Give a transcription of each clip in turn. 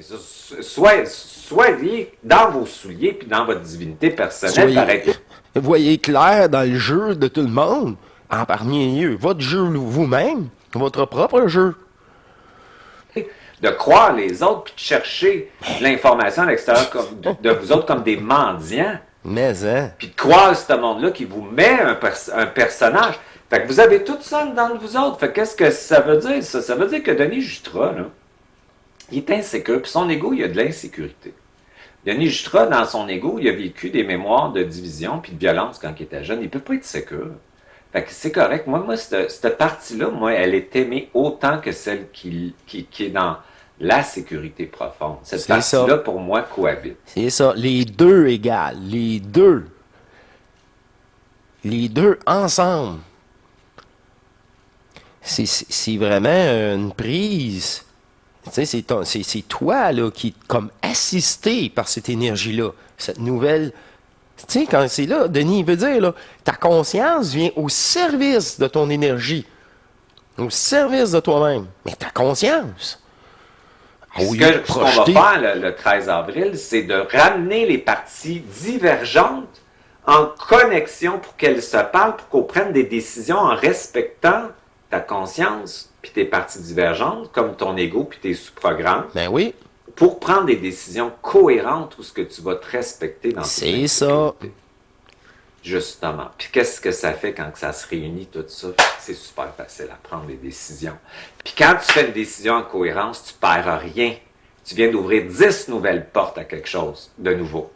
Mais ça, soyez dans vos souliers puis dans votre divinité personnelle. Voyez clair dans le jeu de tout le monde, en parmi eux, votre jeu vous-même, votre propre jeu. De croire les autres puis de chercher l'information à l'extérieur de vous autres comme des mendiants. Mais, hein? Puis de croire ce monde-là qui vous met un personnage. Fait que vous avez tout ça dans vous autres. Fait qu'est-ce que ça veut dire, ça? Ça veut dire que Denis Jutras, là, il est insécure, puis son ego, il a de l'insécurité. Denis Jutras, dans son ego, il a vécu des mémoires de division puis de violence quand il était jeune. Il ne peut pas être sécure. Fait que c'est correct. Moi cette partie-là, moi, elle est aimée autant que celle qui est dans la sécurité profonde. Cette partie-là, pour moi, cohabite. C'est ça. Les deux égales. Les deux. Les deux ensemble. C'est vraiment une prise. Tu sais, c'est toi là, qui est comme assisté par cette énergie-là. Cette nouvelle. Tu sais, quand c'est là, Denis, il veut dire, là, ta conscience vient au service de ton énergie. Au service de toi-même. Mais ta conscience. Ce qu'on va faire le 13 avril, c'est de ramener les parties divergentes en connexion pour qu'elles se parlent, pour qu'on prenne des décisions en respectant ta conscience puis tes parties divergentes, comme ton ego puis tes sous-programmes. Ben oui. Pour prendre des décisions cohérentes où ce que tu vas te respecter dans tes insécurités. C'est ça. Justement. Puis qu'est-ce que ça fait quand ça se réunit, tout ça? C'est super facile à prendre des décisions. Puis quand tu fais une décision en cohérence, tu ne perds rien. Tu viens d'ouvrir 10 nouvelles portes à quelque chose de nouveau.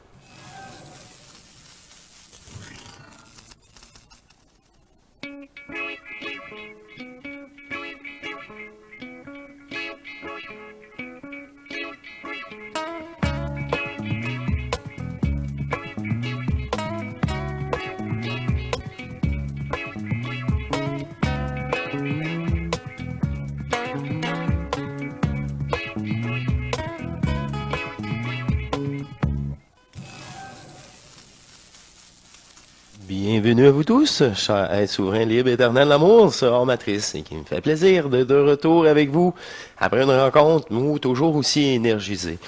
Bienvenue à vous tous, cher être souverain, libre, éternel, l'amour, sera matrice, et qui me fait plaisir de retour avec vous après une rencontre, nous, toujours aussi énergisés.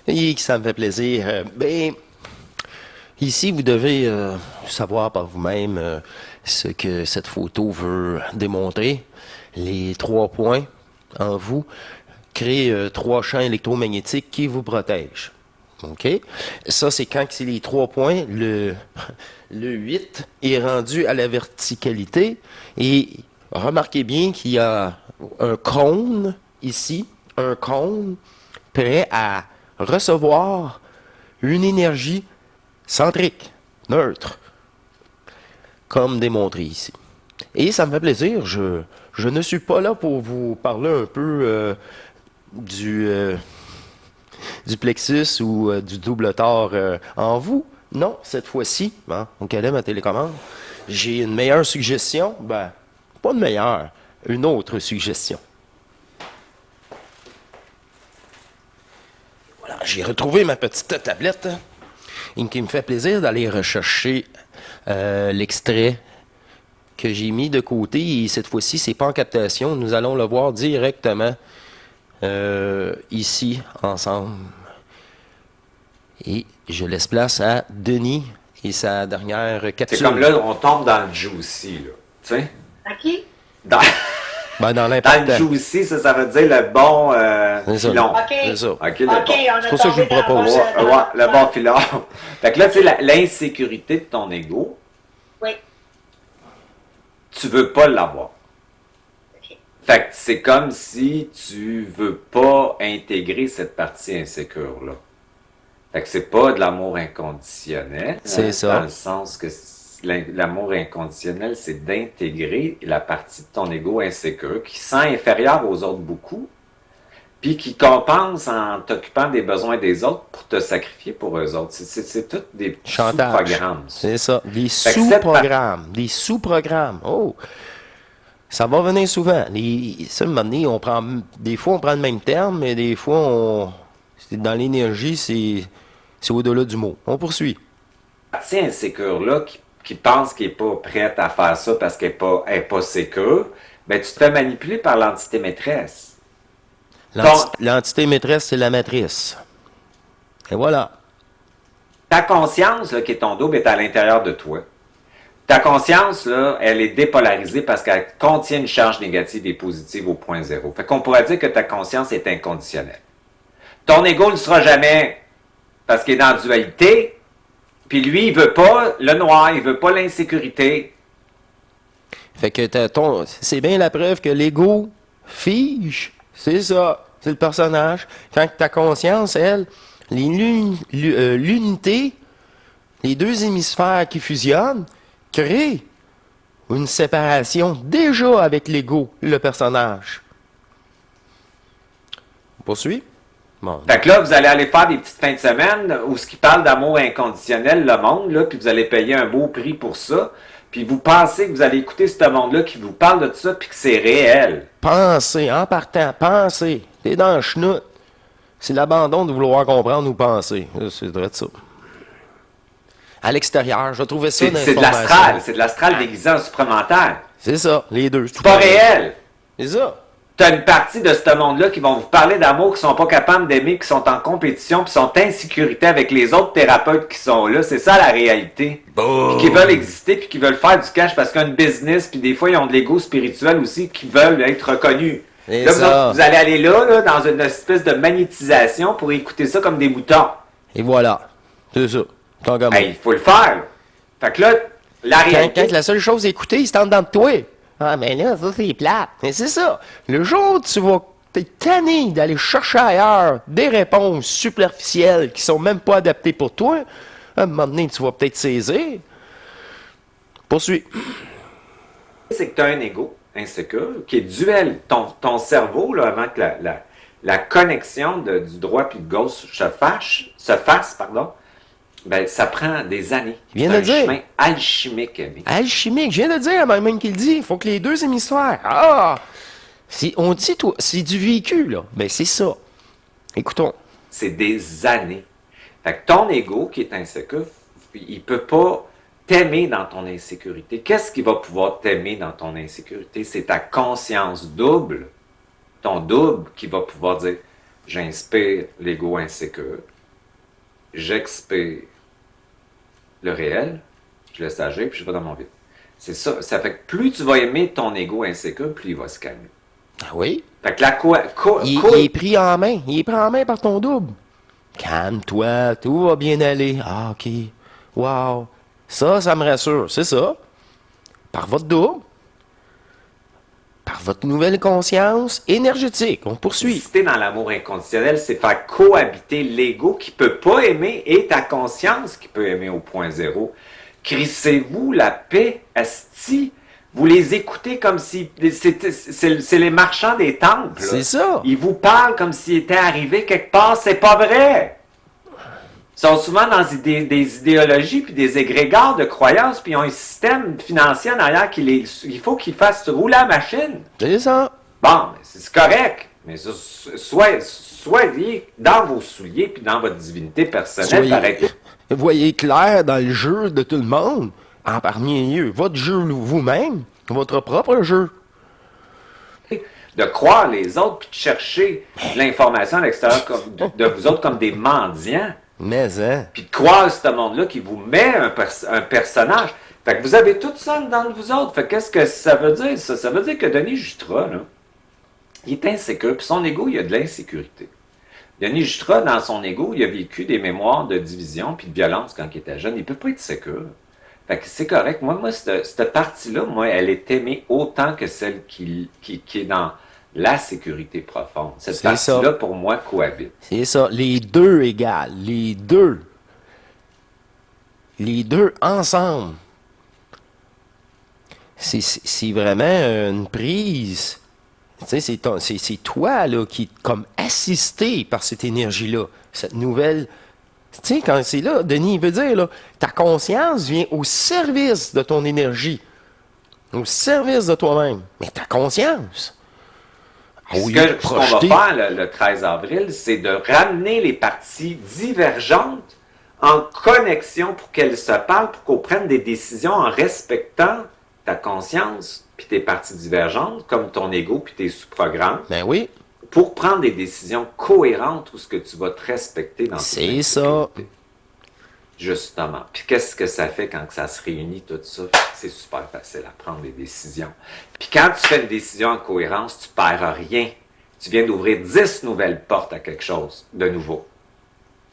Et ça me fait plaisir. Ici, vous devez savoir par vous-même ce que cette photo veut démontrer. Les 3 points en vous créent 3 champs électromagnétiques qui vous protègent. OK? Ça, c'est quand c'est les 3 points. Le 8 est rendu à la verticalité. Et remarquez bien qu'il y a un cône ici, un cône prêt à recevoir une énergie centrique, neutre, comme démontré ici. Et ça me fait plaisir. Je ne suis pas là pour vous parler un peu du plexus ou du double tort en vous. Non, cette fois-ci, au cadet ma télécommande, j'ai une meilleure suggestion. Pas une meilleure, une autre suggestion. Voilà, j'ai retrouvé ma petite tablette et qui me fait plaisir d'aller rechercher l'extrait que j'ai mis de côté. Et cette fois-ci, c'est pas en captation. Nous allons le voir directement ici, ensemble. Et je laisse place à Denis et sa dernière capsule. C'est comme là, on tombe dans le juicy, là. Tu sais? OK. Dans l'impact. Dans le juicy, ça veut dire le bon filon. OK. C'est ça. Okay, bon. C'est pour ça que je vous le propose. Le bon filon. Fait que là, tu sais, l'insécurité de ton ego, oui. Tu veux pas l'avoir. OK. Fait que c'est comme si tu veux pas intégrer cette partie insécure-là. Fait que c'est pas de l'amour inconditionnel. C'est ça. Dans le sens que l'amour inconditionnel, c'est d'intégrer la partie de ton ego insécure qui sent inférieur aux autres beaucoup, puis qui compense en t'occupant des besoins des autres pour te sacrifier pour eux autres. C'est tout des sous-programmes. C'est ça. Des sous-programmes. Des sous-programmes. Oh! Ça va venir souvent. Ça, des fois, on prend le même terme, mais des fois, dans l'énergie, c'est au-delà du mot. On poursuit. La partie insécure-là qui pense qu'elle n'est pas prête à faire ça parce qu'elle n'est pas sécure, ben, tu te fais manipuler par l'entité maîtresse. L'entité maîtresse, c'est la matrice. Et voilà. Ta conscience, là, qui est ton double, est à l'intérieur de toi. Ta conscience, là, elle est dépolarisée parce qu'elle contient une charge négative et positive au point zéro. Fait qu'on pourrait dire que ta conscience est inconditionnelle. Ton ego ne le sera jamais parce qu'il est dans la dualité. Puis lui, il veut pas le noir, il veut pas l'insécurité. Fait que c'est bien la preuve que l'ego fige. C'est ça. C'est le personnage. Quand ta conscience, elle, l'unité, les deux hémisphères qui fusionnent, créent une séparation déjà avec l'ego, le personnage. On poursuit? Bon. Fait que là, vous allez aller faire des petites fins de semaine où ce qui parle d'amour inconditionnel, le monde, là, puis vous allez payer un beau prix pour ça. Puis vous pensez que vous allez écouter ce monde-là qui vous parle de tout ça, puis que c'est réel. Pensez, en partant, pensez. T'es dans le chenoute. C'est l'abandon de vouloir comprendre ou penser. C'est vrai de ça. À l'extérieur, je trouvais ça C'est de l'astral. C'est de l'astral déguisé en supramental. C'est ça, les deux. C'est pas réel. C'est ça. Tu as une partie de ce monde-là qui vont vous parler d'amour, qui sont pas capables d'aimer, qui sont en compétition, qui sont en insécurité avec les autres thérapeutes qui sont là. C'est ça la réalité. Puis qui veulent exister, puis qui veulent faire du cash parce qu'ils ont une business, puis des fois ils ont de l'ego spirituel aussi, qui veulent être reconnus. Là, vous allez aller là, dans une espèce de magnétisation pour écouter ça comme des moutons. Et voilà. C'est ça. Il faut le faire. Fait que là, la réalité... Quand la seule chose à écouter, c'est en dedans de toi. Ah, mais là, ça, c'est plate. Mais c'est ça. Le jour où tu vas t'être tanné d'aller chercher ailleurs des réponses superficielles qui sont même pas adaptées pour toi, à un moment donné, tu vas peut-être saisir. Poursuis. C'est que tu as un ego insécure qui est duel. Ton cerveau, là, avant que la connexion du droit puis de gauche se fasse, ben, ça prend des années. C'est un chemin alchimique, Aimé. Alchimique, je viens de dire, même qu'il dit. Il faut que les deux hémisphères. Ah! On dit, toi, c'est du vécu, là. Ben, c'est ça. Écoutons. C'est des années. Fait que ton ego, qui est insécure, il peut pas t'aimer dans ton insécurité. Qu'est-ce qui va pouvoir t'aimer dans ton insécurité? C'est ta conscience double, ton double, qui va pouvoir dire « J'inspire l'ego insécure, j'expire le réel, je laisse agir, puis je vais dans mon vide. » C'est ça. Ça fait que plus tu vas aimer ton ego insécure, plus il va se calmer. Ah oui? Fait que la il est pris en main. Il est pris en main par ton double. Calme-toi, tout va bien aller. Ah, OK. Wow. Ça me rassure. C'est ça. Par votre double. Par votre nouvelle conscience énergétique. On poursuit. Si t'es dans l'amour inconditionnel, c'est faire cohabiter l'ego qui peut pas aimer et ta conscience qui peut aimer au point zéro. Crissez-vous la paix, asti. Vous les écoutez comme si... C'est les marchands des temples. C'est ça. Ils vous parlent comme s'ils étaient arrivés quelque part. C'est pas vrai. Ils sont souvent dans des idéologies puis des égrégores de croyances, puis ils ont un système financier en arrière il faut qu'ils fassent rouler la machine. C'est ça. Bon, c'est correct, mais soyez dans vos souliers puis dans votre divinité personnelle. Voyez clair dans le jeu de tout le monde, en parmi eux, votre jeu vous-même, votre propre jeu. De croire les autres puis de chercher l'information à l'extérieur de vous autres comme des mendiants. Mais, hein? Puis de croire ce monde-là qui vous met un personnage. Fait que vous avez tout ça dans vous autres. Fait que qu'est-ce que ça veut dire, ça? Ça veut dire que Denis Jutra, là, il est insécure. Puis son ego, il a de l'insécurité. Denis Jutra, dans son ego, il a vécu des mémoires de division puis de violence quand il était jeune. Il ne peut pas être sécure. Fait que c'est correct. Moi cette partie-là, elle est aimée autant que celle qui est dans la sécurité profonde. Cette partie-là, pour moi, cohabite. C'est ça. Les deux égales. Les deux. Les deux ensemble. C'est vraiment une prise. Tu sais, c'est toi là, qui est comme assisté par cette énergie-là. Cette nouvelle... Tu sais, quand c'est là, Denis, il veut dire, là, ta conscience vient au service de ton énergie. Au service de toi-même. Mais ta conscience... Ce qu'on va faire le 13 avril, c'est de ramener les parties divergentes en connexion pour qu'elles se parlent, pour qu'on prenne des décisions en respectant ta conscience puis tes parties divergentes, comme ton ego puis tes sous-programmes. Ben oui. pour prendre des décisions cohérentes où ce que tu vas te respecter dans tes C'est ça. insécurités. Justement. Puis qu'est-ce que ça fait quand ça se réunit, tout ça? C'est super facile à prendre des décisions. Puis quand tu fais une décision en cohérence, tu perds rien. Tu viens d'ouvrir 10 nouvelles portes à quelque chose de nouveau.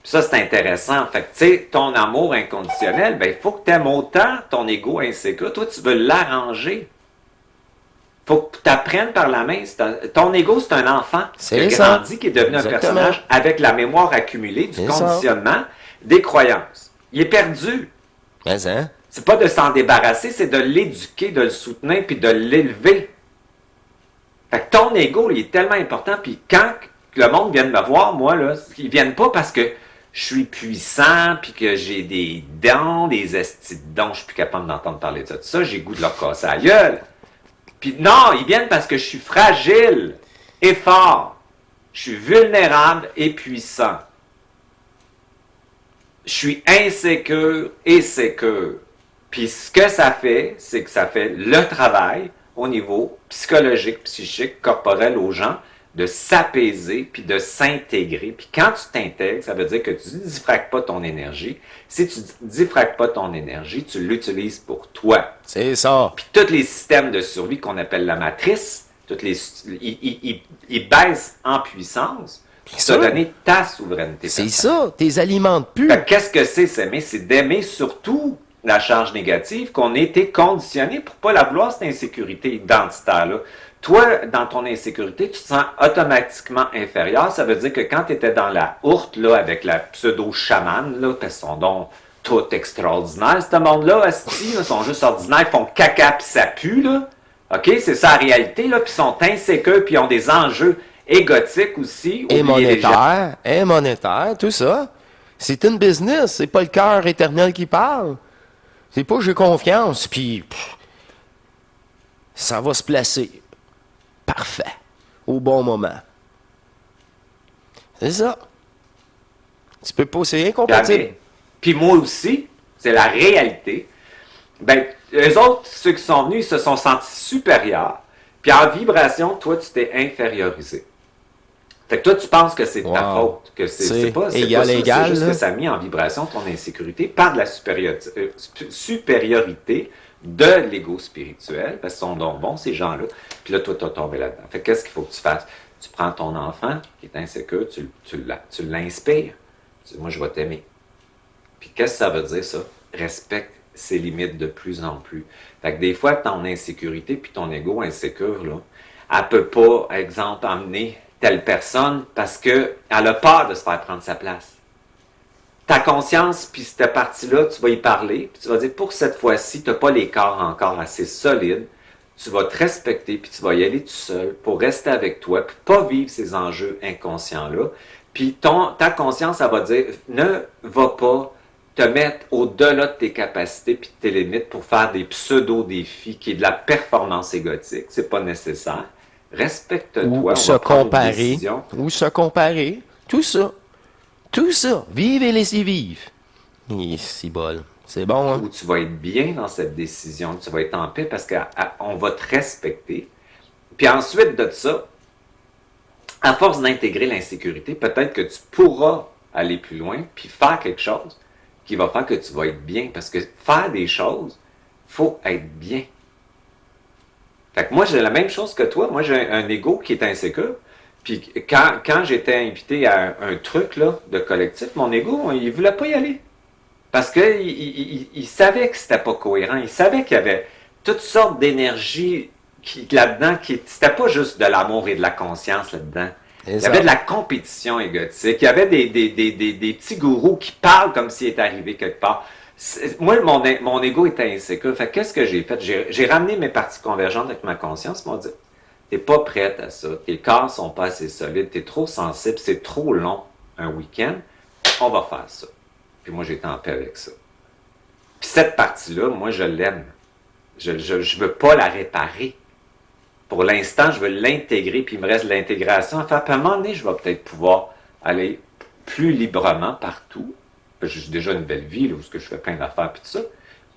Puis ça, c'est intéressant. Fait que, tu sais, ton amour inconditionnel, ben, il faut que tu aimes autant ton ego insécure. Toi, tu veux l'arranger. Faut que tu apprennes par la main. Ton ego, c'est un enfant qui a grandi, qui est devenu un personnage avec la mémoire accumulée, du conditionnement, des croyances. Il est perdu. Mais hein? C'est pas de s'en débarrasser, c'est de l'éduquer, de le soutenir, puis de l'élever. Fait que ton ego, il est tellement important, puis quand le monde vient me voir, moi, là, ils viennent pas parce que je suis puissant, puis que j'ai des dents, des estis de dents, je suis plus capable d'entendre parler de ça, j'ai goût de leur casser la gueule. Puis non, ils viennent parce que je suis fragile et fort. Je suis vulnérable et puissant. Je suis insécure et sécure. Puis ce que ça fait, c'est que ça fait le travail au niveau psychologique, psychique, corporel aux gens, de s'apaiser puis de s'intégrer. Puis quand tu t'intègres, ça veut dire que tu ne diffractes pas ton énergie. Si tu ne diffractes pas ton énergie, tu l'utilises pour toi. C'est ça. Puis tous les systèmes de survie qu'on appelle la matrice, ils baissent en puissance pour te donner ta souveraineté. C'est ça, tes aliments plus. Qu'est-ce que c'est s'aimer? C'est d'aimer surtout la charge négative qu'on a été conditionné pour ne pas la vouloir, cette insécurité identitaire-là. Toi, dans ton insécurité, tu te sens automatiquement inférieur. Ça veut dire que quand tu étais dans la hourte, là, avec la pseudo-chamane, là, parce qu'ils sont donc tout extraordinaires, ce monde-là, asti, ils sont juste ordinaires, ils font caca puis ça pue, là. OK? C'est ça la réalité, là, puis ils sont insécures, puis ils ont des enjeux égotiques aussi. Et monétaire, tout ça. C'est une business, c'est pas le cœur éternel qui parle. C'est pas j'ai confiance, puis ça va se placer. Parfait. Au bon moment. C'est ça. Tu peux pas, c'est incompatible. Puis moi aussi, c'est la réalité. Ben, eux autres, ceux qui sont venus, ils se sont sentis supérieurs. Puis en vibration, toi, tu t'es infériorisé. Fait que toi, tu penses que c'est ta faute, que c'est pas égal, c'est juste là. que ça a mis en vibration ton insécurité par de la supériorité de l'ego spirituel, parce qu'ils sont donc bons, ces gens-là. Puis là, toi, tu as tombé là-dedans. Fait que qu'est-ce qu'il faut que tu fasses? Tu prends ton enfant qui est insécure, tu l'inspires. Tu dis, moi, je vais t'aimer. Puis qu'est-ce que ça veut dire, ça? Respecte ses limites de plus en plus. Fait que des fois, ton insécurité puis ton ego insécure, là, elle peut pas, exemple, emmener telle personne parce qu'elle a peur de se faire prendre sa place. Ta conscience, puis cette partie-là, tu vas y parler, puis tu vas dire, pour cette fois-ci, tu n'as pas les corps encore assez solides, tu vas te respecter, puis tu vas y aller tout seul pour rester avec toi, puis pas vivre ces enjeux inconscients-là. Puis ta conscience, elle va dire, ne va pas te mettre au-delà de tes capacités puis de tes limites pour faire des pseudo-défis qui est de la performance égotique. C'est pas nécessaire. Respecte-toi. Ou se comparer. Ou se comparer. Tout ça. Tout ça. Vive et laissez vivre. Et c'est bol. C'est bon, hein? Où tu vas être bien dans cette décision. Tu vas être en paix parce qu'on va te respecter. Puis ensuite de ça, à force d'intégrer l'insécurité, peut-être que tu pourras aller plus loin puis faire quelque chose qui va faire que tu vas être bien. Parce que faire des choses, il faut être bien. Fait que moi, j'ai la même chose que toi. Moi, j'ai un ego qui est insécure. Puis quand j'étais invité à un truc là, de collectif, mon ego, il ne voulait pas y aller. Parce qu'il savait que c'était pas cohérent. Il savait qu'il y avait toutes sortes d'énergie là-dedans. C'était pas juste de l'amour et de la conscience là-dedans. Il y avait de la compétition égotique. Il y avait des petits gourous qui parlent comme s'il était arrivé quelque part. Moi, mon ego était insécure. Fait qu'est-ce que j'ai fait? J'ai ramené mes parties convergentes avec ma conscience. Ils m'ont dit, t'es pas prête à ça. Tes corps sont pas assez solides. T'es trop sensible. C'est trop long un week-end. On va faire ça. Puis moi, j'étais en paix avec ça. Puis cette partie-là, moi, je l'aime. Je veux pas la réparer. Pour l'instant, je veux l'intégrer, puis il me reste de l'intégration à faire. Puis à un moment donné, je vais peut-être pouvoir aller plus librement partout. J'ai déjà une belle vie, là, où je fais plein d'affaires, puis tout ça.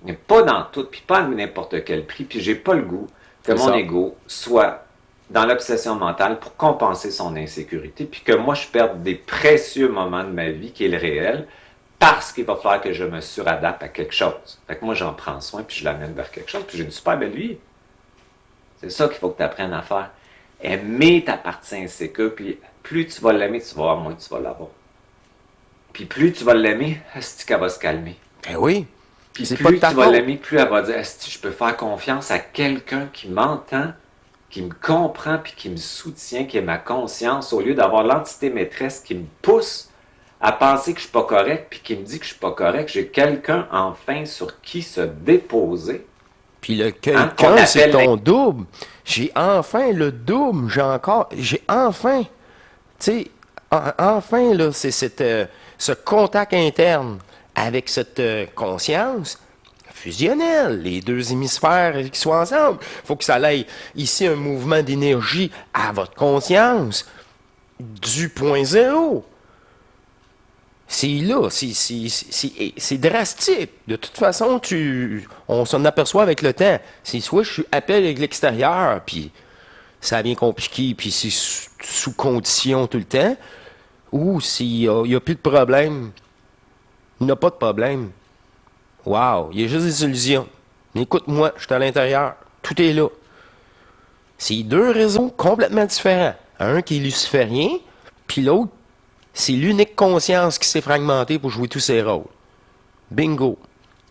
Mais pas dans tout, puis pas à n'importe quel prix. Puis j'ai pas le goût que mon ego soit dans l'obsession mentale pour compenser son insécurité, puis que moi, je perde des précieux moments de ma vie qui est le réel, parce qu'il va falloir que je me suradapte à quelque chose. Fait que moi, j'en prends soin, puis je l'amène vers quelque chose, puis j'ai une super belle vie. C'est ça qu'il faut que tu apprennes à faire. Aimer ta partie insécure, puis plus tu vas l'aimer, tu vas voir, moins tu vas l'avoir. Puis plus tu vas l'aimer, est-ce qu'elle va se calmer. Ben oui. Puis C'est pas de plus ta tu vas faute. l'aimer, plus elle va dire, est-ce que je peux faire confiance à quelqu'un qui m'entend, qui me comprend, puis qui me soutient, qui est ma conscience, au lieu d'avoir l'entité maîtresse qui me pousse à penser que je suis pas correct, puis qui me dit que je suis pas correct. J'ai quelqu'un enfin sur qui se déposer. Puis le Hein, qu'on quelqu'un, c'est appelle ton double. J'ai enfin le double. J'ai enfin, tu sais, enfin, là, c'est ce contact interne avec cette conscience fusionnelle. Les deux hémisphères qui soient ensemble. Il faut que ça aille ici un mouvement d'énergie à votre conscience du point zéro. C'est là, c'est drastique. De toute façon, on s'en aperçoit avec le temps. C'est soit je suis appelé avec l'extérieur, puis ça devient compliqué, puis c'est sous condition tout le temps, ou s'il n'y a plus de problème, il n'y a pas de problème. Wow, il y a juste des solutions. Mais écoute-moi, je suis à l'intérieur, tout est là. C'est deux réseaux complètement différents. Un qui est luciférien, puis l'autre, c'est l'unique conscience qui s'est fragmentée pour jouer tous ses rôles. Bingo.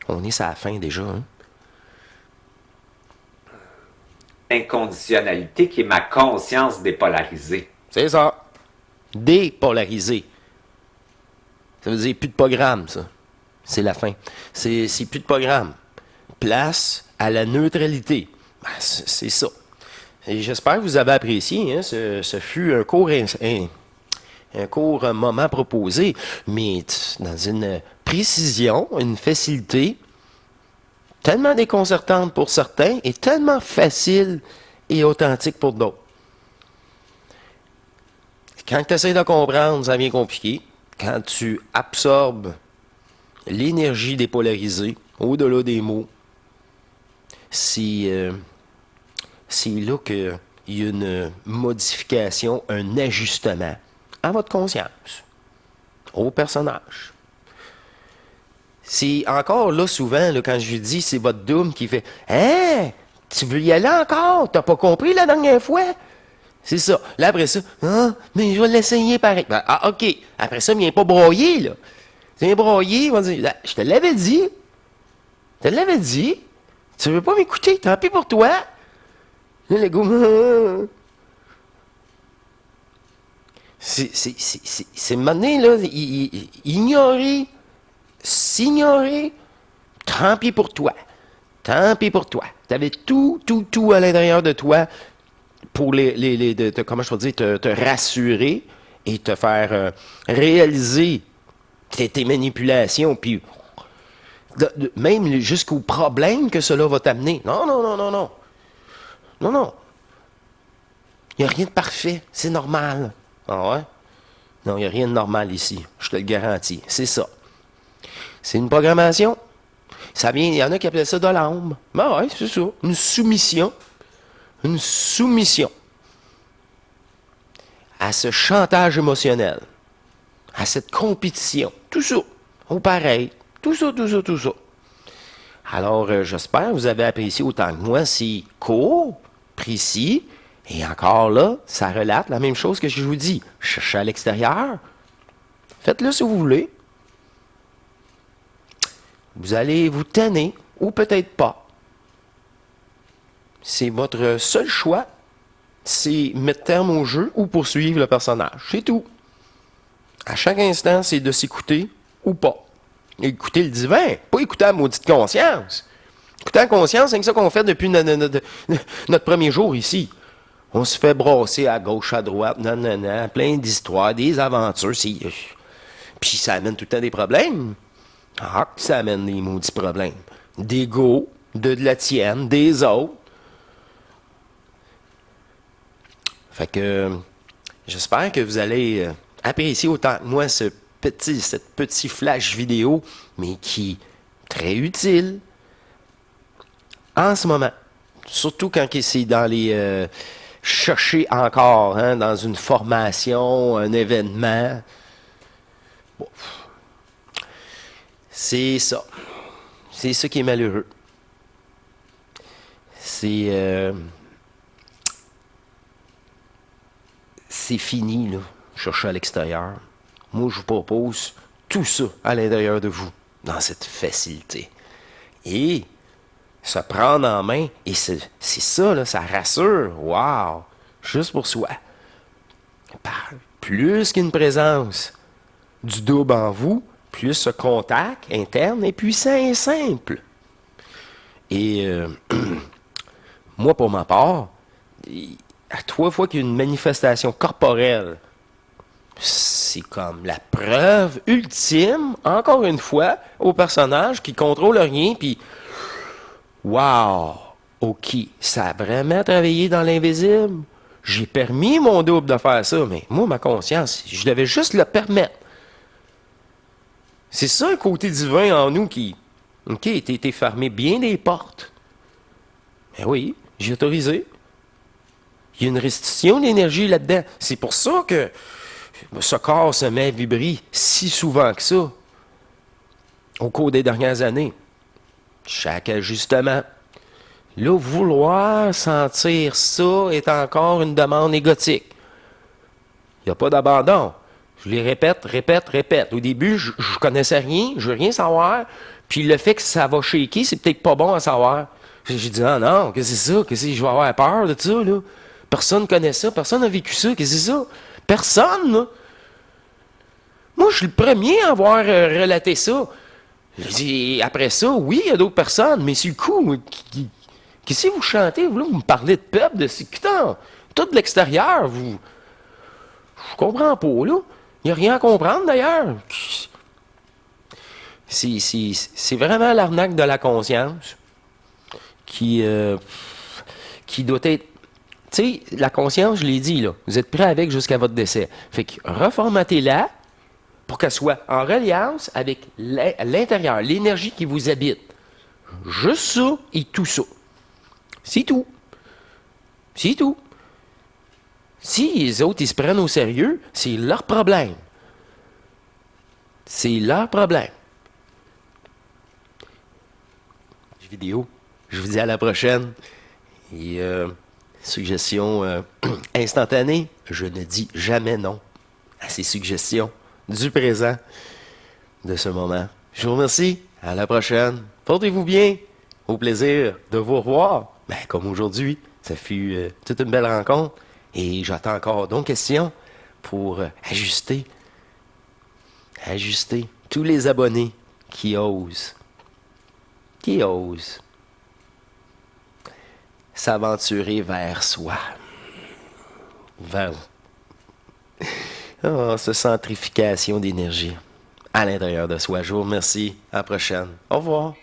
On est à la fin déjà. Hein? inconditionnalité qui est ma conscience dépolarisée. C'est ça. Dépolarisé. Ça veut dire plus de programme, ça. C'est la fin. C'est plus de programme. Place à la neutralité. Ben, c'est ça. Et j'espère que vous avez apprécié. Hein? Ce fut un court moment proposé, mais dans une précision, une facilité tellement déconcertante pour certains et tellement facile et authentique pour d'autres. Quand tu essaies de comprendre, ça devient compliqué. Quand tu absorbes l'énergie dépolarisée au-delà des mots, c'est là qu'il y a une modification, un ajustement à votre conscience, au personnage. C'est encore là, souvent, là, quand je dis, c'est votre double qui fait « Hein? Tu veux y aller encore? T'as pas compris la dernière fois? » C'est ça. Là, après ça, « Ah, mais je vais l'essayer pareil. Ben, » Ah, OK. Après ça, viens pas broyer, là. Tu viens broyer, il va dire « Je te l'avais dit. Je te l'avais dit. Tu veux pas m'écouter? Tant pis pour toi. » Là, le gars, c'est maintenant, là, ignorer, s'ignorer, tant pis pour toi. Tant pis pour toi. Tu avais tout à l'intérieur de toi pour comment je peux dire, te rassurer et te faire réaliser tes manipulations, puis même jusqu'au problème que cela va t'amener. Non, non, non, non, non. Non, non. Il n'y a rien de parfait. C'est normal. Ah ouais? Non, il n'y a rien de normal ici. Je te le garantis. C'est ça. C'est une programmation. Ça vient, il y en a qui appellent ça de l'âme. Ben ouais, c'est ça. Une soumission. Une soumission à ce chantage émotionnel, à cette compétition. Tout ça. Au pareil. Tout ça, tout ça, tout ça. Alors, j'espère que vous avez apprécié autant que moi. C'est court, précis, et encore là, ça relate la même chose que je vous dis. Cherchez à l'extérieur. Faites-le si vous voulez. Vous allez vous tanner, ou peut-être pas. C'est votre seul choix. C'est mettre terme au jeu ou poursuivre le personnage. C'est tout. À chaque instant, c'est de s'écouter ou pas. Écouter le divin, pas écouter la maudite conscience. Écouter la conscience, c'est ça qu'on fait depuis notre premier jour ici. On se fait brasser à gauche, à droite, non, plein d'histoires, des aventures. Puis ça amène tout le temps des problèmes. Ah, ça amène des maudits problèmes. D'ego, de la tienne, des autres. Fait que j'espère que vous allez apprécier autant que moi cette petit flash vidéo, mais qui est très utile en ce moment. Surtout quand c'est dans chercher encore hein, dans une formation, un événement. Bon. C'est ça. C'est ça qui est malheureux. C'est fini, là, chercher à l'extérieur. Moi, je vous propose tout ça à l'intérieur de vous, dans cette facilité. Et se prendre en main, et c'est ça, là, ça rassure. Wow! Juste pour soi. Plus qu'une présence du double en vous, plus ce contact interne est puissant et simple. Et moi, pour ma part, à 3 fois qu'il y a une manifestation corporelle, c'est comme la preuve ultime, encore une fois, au personnage qui contrôle rien, puis wow, ok, ça a vraiment travaillé dans l'invisible. J'ai permis mon double de faire ça, mais moi, ma conscience, je devais juste le permettre. C'est ça le côté divin en nous qui, ok, t'es fermé bien des portes. Ben oui, j'ai autorisé. Il y a une restitution d'énergie là-dedans. C'est pour ça que ce corps se met à vibrer si souvent que ça au cours des dernières années. Chaque ajustement. Là, vouloir sentir ça est encore une demande égotique. Il n'y a pas d'abandon. Je les répète. Au début, je connaissais rien, je veux rien savoir. Puis le fait que ça va shaker, c'est peut-être pas bon à savoir. J'ai dit, ah non, qu'est-ce que c'est ça? Qu'est-ce que je vais avoir peur de ça, là? Personne ne connaît ça, personne n'a vécu ça, qu'est-ce que c'est ça? Personne, là. Moi, je suis le premier à avoir relaté ça. J'ai dit, après ça, oui, il y a d'autres personnes, mais c'est le coup. Qu'est-ce que vous chantez? Vous me parlez de peuple, de ce putain, tout de l'extérieur, vous. Je comprends pas, là. Il n'y a rien à comprendre, d'ailleurs. C'est vraiment l'arnaque de la conscience qui doit être... Tu sais, la conscience, je l'ai dit, là, vous êtes prêts avec jusqu'à votre décès. Fait que reformatez-la pour qu'elle soit en reliance avec l'intérieur, l'énergie qui vous habite. Juste ça et tout ça. C'est tout. C'est tout. Si les autres, ils se prennent au sérieux, c'est leur problème. C'est leur problème. Vidéo. Je vous dis à la prochaine. Et suggestion instantanée, je ne dis jamais non à ces suggestions du présent, de ce moment. Je vous remercie. À la prochaine. Portez-vous bien. Au plaisir de vous revoir. Ben, comme aujourd'hui, ça fut toute une belle rencontre. Et j'attends encore d'autres questions pour ajuster tous les abonnés qui osent s'aventurer vers soi. Vers cette centrification d'énergie à l'intérieur de soi. Je vous remercie. À la prochaine. Au revoir.